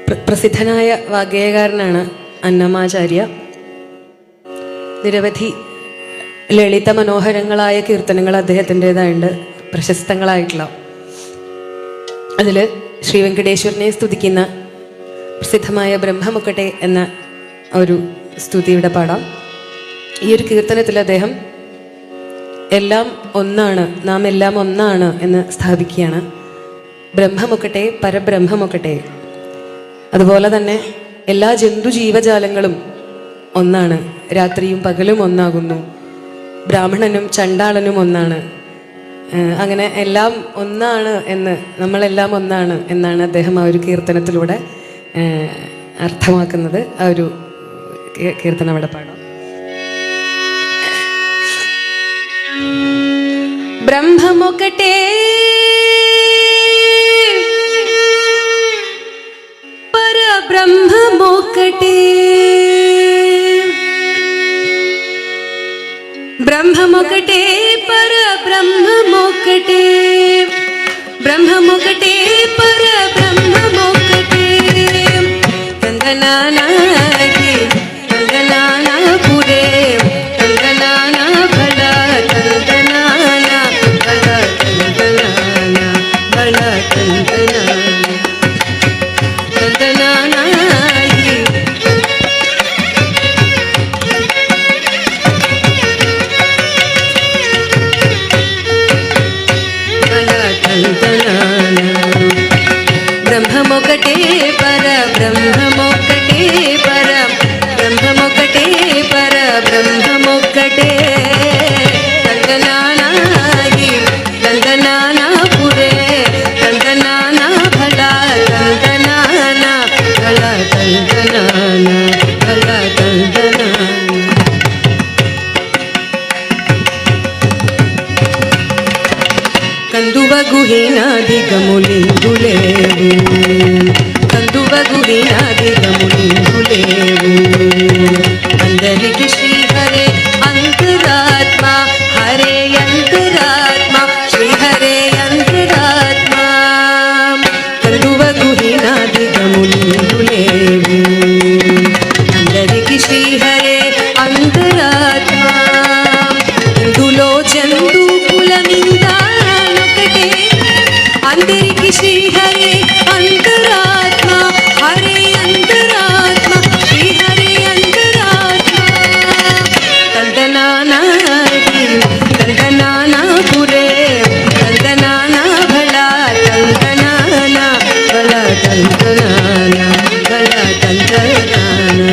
പ്രസിദ്ധനായ വാഗ്ഗേയകാരനാണ് അന്നമാചാര്യ. നിരവധി ലളിത മനോഹരങ്ങളായ കീർത്തനങ്ങൾ അദ്ദേഹത്തിൻ്റെതായുണ്ട്, പ്രശസ്തങ്ങളായിട്ടുള്ള. അതിൽ ശ്രീ വെങ്കടേശ്വരനെ സ്തുതിക്കുന്ന പ്രസിദ്ധമായ ബ്രഹ്മമുക്കട്ടെ എന്ന ഒരു സ്തുതിയുടെ പാടാം. ഈ ഒരു കീർത്തനത്തിൽ അദ്ദേഹം എല്ലാം ഒന്നാണ്, നാം എല്ലാം ഒന്നാണ് എന്ന് സ്ഥാപിക്കുകയാണ്. ബ്രഹ്മമുക്കട്ടെ, പരബ്രഹ്മമുക്കട്ടെ. അതുപോലെ തന്നെ എല്ലാ ജന്തു ജീവജാലങ്ങളും ഒന്നാണ്, രാത്രിയും പകലും ഒന്നാകുന്നു, ബ്രാഹ്മണനും ചണ്ടാളനും ഒന്നാണ്. അങ്ങനെ എല്ലാം ഒന്നാണ് എന്ന്, നമ്മളെല്ലാം ഒന്നാണ് എന്നാണ് അദ്ദേഹം ആ ഒരു കീർത്തനത്തിലൂടെ അർത്ഥമാക്കുന്നത്. ആ ഒരു കീർത്തനം അവിടെ പാടാം. ബ്രഹ്മമൊക്കട്ടെ പരബ്രഹ്മമൊക്കട്ടെ, బ్రహ్మమొకటే పరబ్రహ్మమొకటే, బ్రహ్మమొకటే పరబ్రహ్మమొకటే. తందనానాకి తందనానాపురే, తందనానా భళ తందనానా, భళ తందనానా, భళ తందనానా, తందనానాకి బ్రహ్మమొకటే పరబ్రహ్మమొకటే, పరబ్రహ్మమొకటే పరబ్రహ్మమొకటే. తందనానాగి తందనానాపురే, తందనానా భళ తందనానా, భళ తందనానా, భళ తందనానా. కందువగుహీనాదిగములిందులేవు, కందువగుహీనాదిగములిందులేవు. అందరికి శ్రీహరే అంతరాత్మ, హరే అంతరాత్మ, శ్రీహరే అంతరాత్మ. కందువగుహీనాదిగములిందులేవు, అందరికి శ్రీహరే అంతరాత్మ. ఇందులో జంతు కులమింద అందరికి శ్రీహరే అంతరాత్మ, హరే అంతరాత్మ, శ్రీహరే అంతరాత్మ. తందనానాకి తందనానాపురే, తందనానా భళ తందనానా, భళ తందనానా, భళ తందనానా.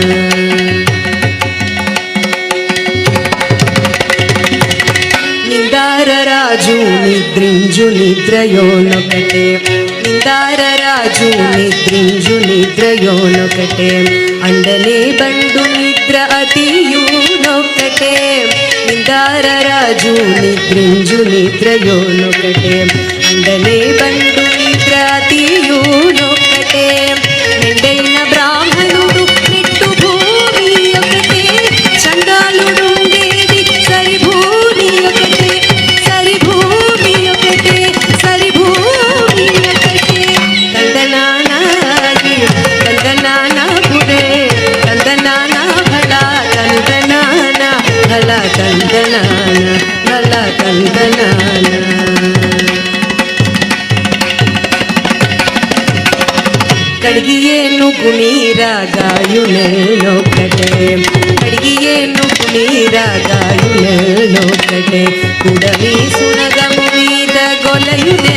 నిందారరాజు నిద్రింజు నిద్రయోనొకటే, నిందారరాజు నిద్రింజు నిద్రయోనొకటే. అండనే బండు నిద్ర అతియూనొకటే, నిందారరాజు నిద్రింజు నిద్రయోనొకటే. అండనే బండు నిద్ర అతియూనొకటే. మెండైన బ్రాహ్మణుడు నిట్టు భూమి ఒకటే, చండాలుడుండేది సరి భూమి ఒకటే, సరి భూమి ఒకటే, సరి భూమి ఒకటే. తందనానాగి తందనానాపురే, తందనానా భళ తందనానా, భళ తందనానా, భళ తందనానా. ಕಡ್ಗಿಯೇನು ಕುಣೀರಾಗಾಯುನೇನೊಕಟೆ, ಕಡ್ಗಿಯೇನು ಕುಣೀರಾಗಾಯುನೇನೊಕಟೆ. ಕುಡವಿ ಸುನಗಮು ಮೀದ ಗೊಲಯುನೆ